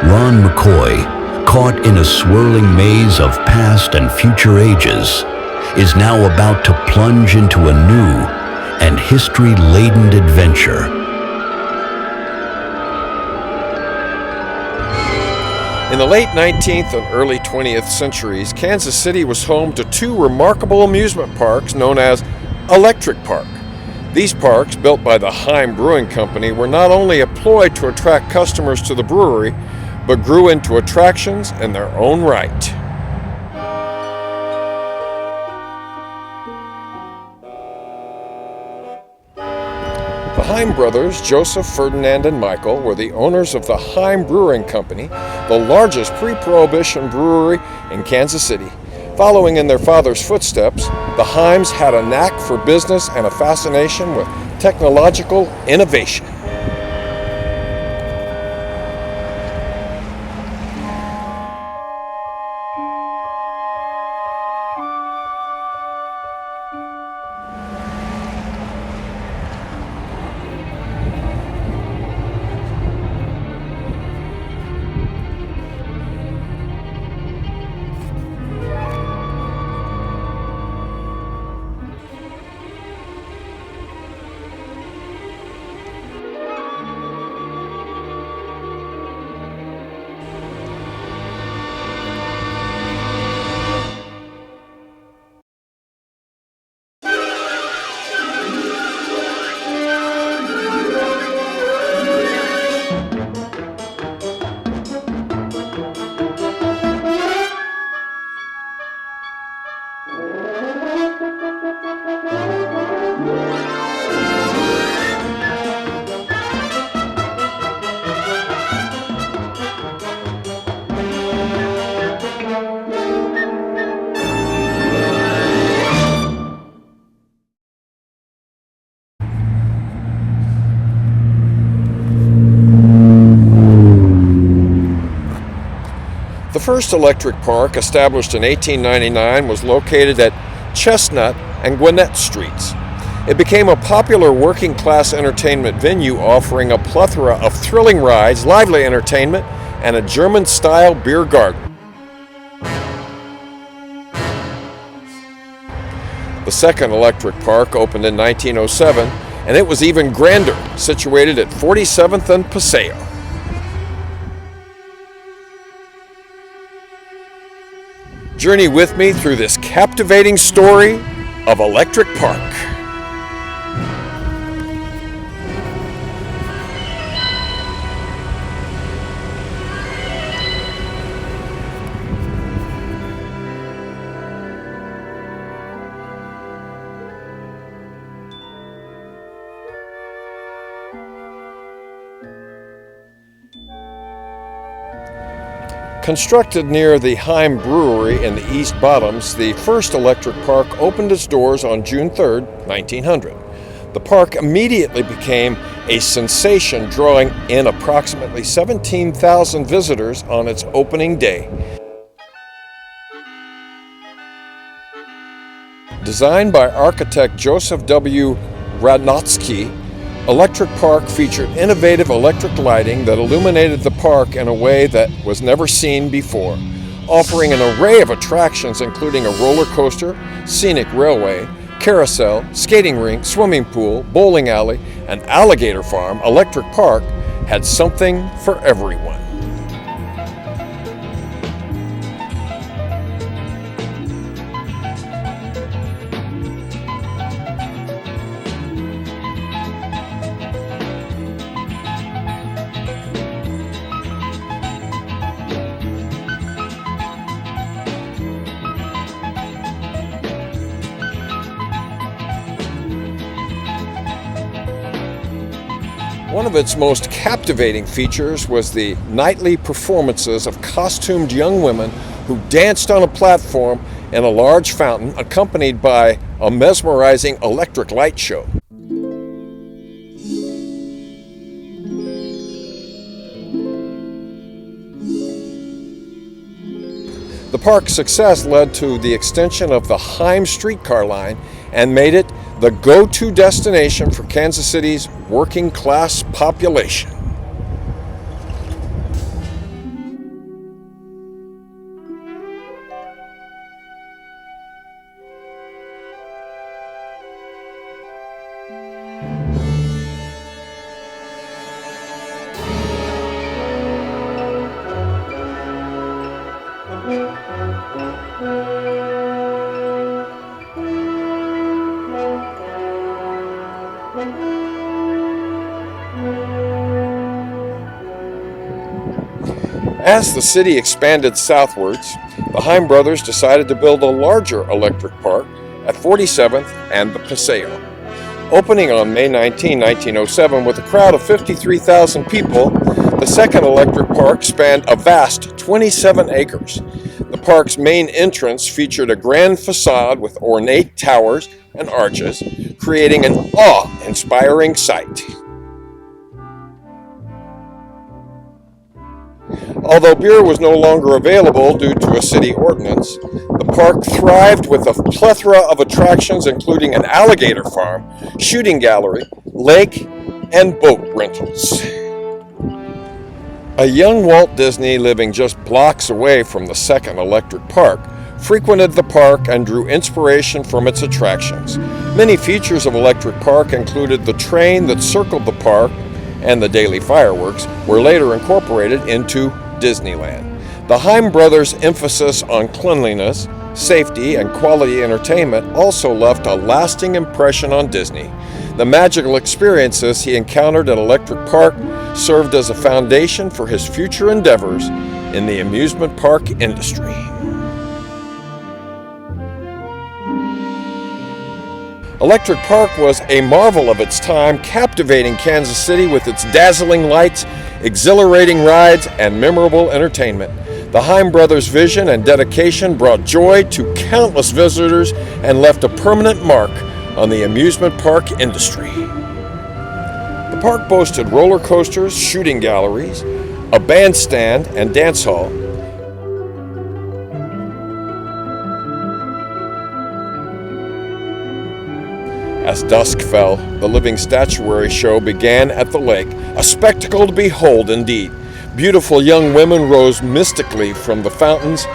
Ron McCoy, caught in a swirling maze of past and future ages, is now about to plunge into a new and history-laden adventure. In the late 19th and early 20th centuries, Kansas City was home to two remarkable amusement parks known as Electric Park. These parks, built by the Heim Brewing Company, were not only a ploy to attract customers to the brewery, but grew into attractions in their own right. The Heim brothers, Joseph, Ferdinand, and Michael, were the owners of the Heim Brewing Company, the largest pre-Prohibition brewery in Kansas City. Following in their father's footsteps, the Heims had a knack for business and a fascination with technological innovation. The first electric park, established in 1899, was located at Chestnut and Gwinnett Streets. It became a popular working-class entertainment venue, offering a plethora of thrilling rides, lively entertainment, and a German-style beer garden. The second electric park opened in 1907, and it was even grander, situated at 47th and Paseo. Journey with me through this captivating story of Electric Park. Constructed near the Heim Brewery in the East Bottoms, the first electric park opened its doors on June 3, 1900. The park immediately became a sensation, drawing in approximately 17,000 visitors on its opening day. Designed by architect Joseph W. Radnotsky, Electric Park featured innovative electric lighting that illuminated the park in a way that was never seen before, offering an array of attractions including a roller coaster, scenic railway, carousel, skating rink, swimming pool, bowling alley, and alligator farm. Electric Park had something for everyone. One of its most captivating features was the nightly performances of costumed young women who danced on a platform in a large fountain, accompanied by a mesmerizing electric light show. The park's success led to the extension of the Heim streetcar line and made it the go-to destination for Kansas City's working class population. As the city expanded southwards, the Heim brothers decided to build a larger electric park at 47th and the Paseo. Opening on May 19, 1907 with a crowd of 53,000 people, the second electric park spanned a vast 27 acres. The park's main entrance featured a grand facade with ornate towers and arches, creating an awe-inspiring sight. Although beer was no longer available due to a city ordinance, the park thrived with a plethora of attractions including an alligator farm, shooting gallery, lake, and boat rentals. A young Walt Disney living just blocks away from the second electric park frequented the park and drew inspiration from its attractions. Many features of Electric Park included the train that circled the park, and the daily fireworks were later incorporated into Disneyland. The Heim brothers' emphasis on cleanliness, safety, and quality entertainment also left a lasting impression on Disney. The magical experiences he encountered at Electric Park served as a foundation for his future endeavors in the amusement park industry. Electric Park was a marvel of its time, captivating Kansas City with its dazzling lights, exhilarating rides, and memorable entertainment. The Heim brothers' vision and dedication brought joy to countless visitors and left a permanent mark on the amusement park industry. The park boasted roller coasters, shooting galleries, a bandstand, and dance hall. As dusk fell, the living statuary show began at the lake, a spectacle to behold indeed. Beautiful young women rose mystically from the fountains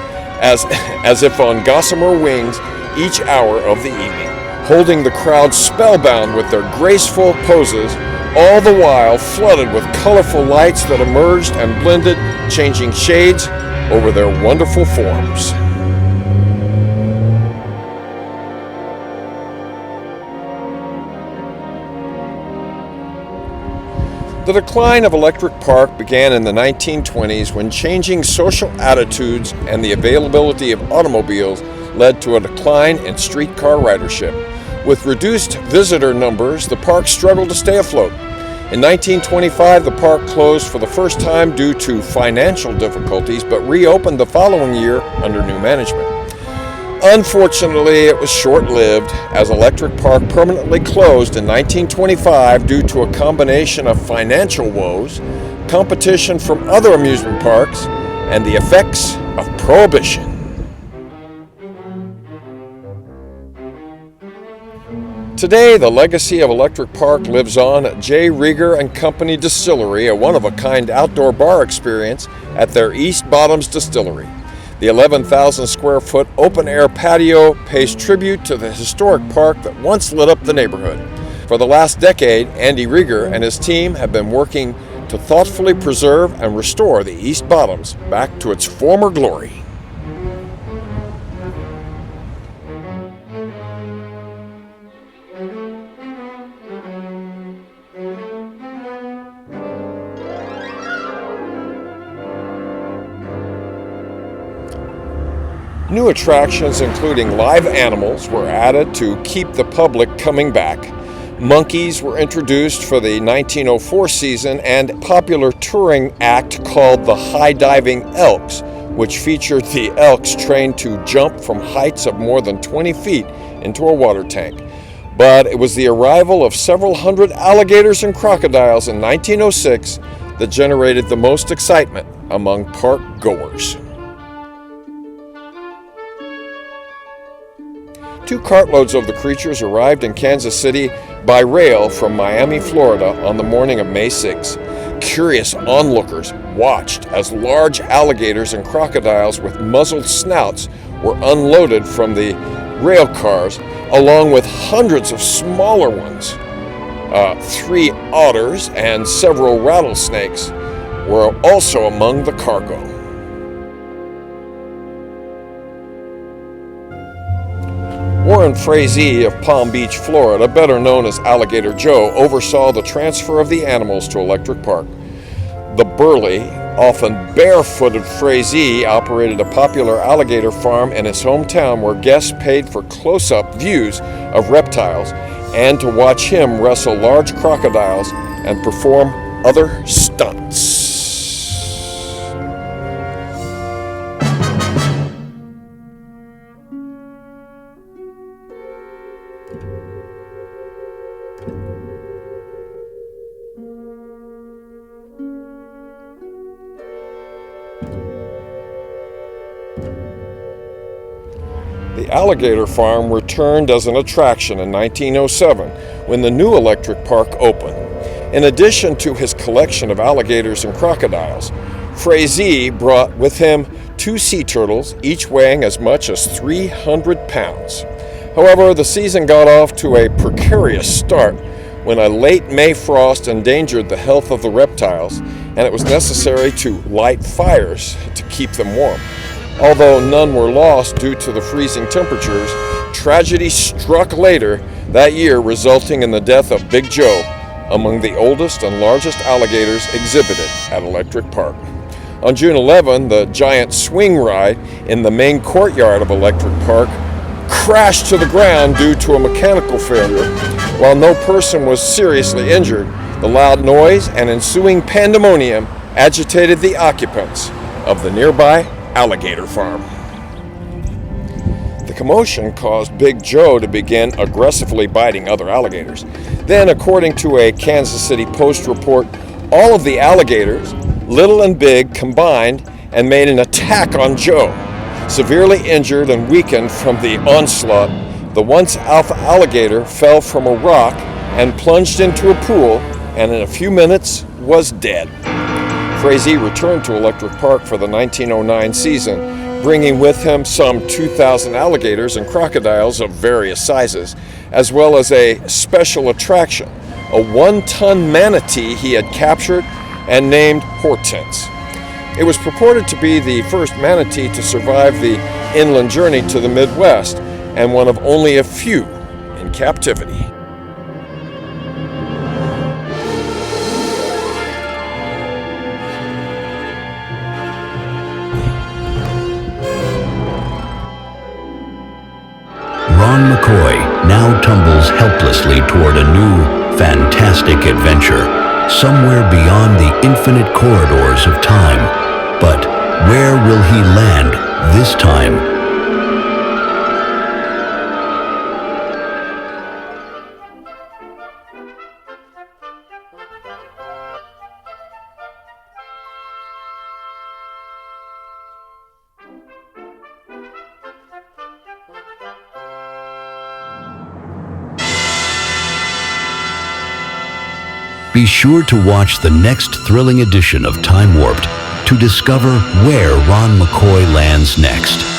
as if on gossamer wings each hour of the evening, holding the crowd spellbound with their graceful poses, all the while flooded with colorful lights that emerged and blended, changing shades over their wonderful forms. The decline of Electric Park began in the 1920s when changing social attitudes and the availability of automobiles led to a decline in streetcar ridership. With reduced visitor numbers, the park struggled to stay afloat. In 1925, the park closed for the first time due to financial difficulties, but reopened the following year under new management. Unfortunately, it was short-lived, as Electric Park permanently closed in 1925 due to a combination of financial woes, competition from other amusement parks, and the effects of prohibition. Today, the legacy of Electric Park lives on at J. Rieger and Company Distillery, a one-of-a-kind outdoor bar experience at their East Bottoms Distillery. The 11,000 square foot open-air patio pays tribute to the historic park that once lit up the neighborhood. For the last decade, Andy Rieger and his team have been working to thoughtfully preserve and restore the East Bottoms back to its former glory. New attractions including live animals were added to keep the public coming back. Monkeys were introduced for the 1904 season, and a popular touring act called the High Diving Elks, which featured the elks trained to jump from heights of more than 20 feet into a water tank. But it was the arrival of several hundred alligators and crocodiles in 1906 that generated the most excitement among park goers. 2 cartloads of the creatures arrived in Kansas City by rail from Miami, Florida on the morning of May 6. Curious onlookers watched as large alligators and crocodiles with muzzled snouts were unloaded from the rail cars, along with hundreds of smaller ones. 3 otters and several rattlesnakes were also among the cargo. Warren Frazee of Palm Beach, Florida, better known as Alligator Joe, oversaw the transfer of the animals to Electric Park. The burly, often barefooted Frazee operated a popular alligator farm in his hometown where guests paid for close-up views of reptiles and to watch him wrestle large crocodiles and perform other stunts. The alligator farm returned as an attraction in 1907 when the new electric park opened. In addition to his collection of alligators and crocodiles, Frazee brought with him 2 sea turtles, each weighing as much as 300 pounds. However, the season got off to a precarious start when a late May frost endangered the health of the reptiles, and it was necessary to light fires to keep them warm. Although none were lost due to the freezing temperatures, tragedy struck later that year, resulting in the death of Big Joe, among the oldest and largest alligators exhibited at Electric Park. On June 11, the giant swing ride in the main courtyard of Electric Park crashed to the ground due to a mechanical failure. While no person was seriously injured, the loud noise and ensuing pandemonium agitated the occupants of the nearby alligator farm. The commotion caused Big Joe to begin aggressively biting other alligators. Then, according to a Kansas City Post report, all of the alligators, little and big, combined and made an attack on Joe. Severely injured and weakened from the onslaught, the once alpha alligator fell from a rock and plunged into a pool, and in a few minutes was dead. Frazee returned to Electric Park for the 1909 season, bringing with him some 2,000 alligators and crocodiles of various sizes, as well as a special attraction, a 1-ton manatee he had captured and named Hortense. It was purported to be the first manatee to survive the inland journey to the Midwest, and one of only a few in captivity. Ron McCoy now tumbles helplessly toward a new, fantastic adventure, somewhere beyond the infinite corridors of time. But where will he land this time? Be sure to watch the next thrilling edition of Time Warped to discover where Ron McCoy lands next.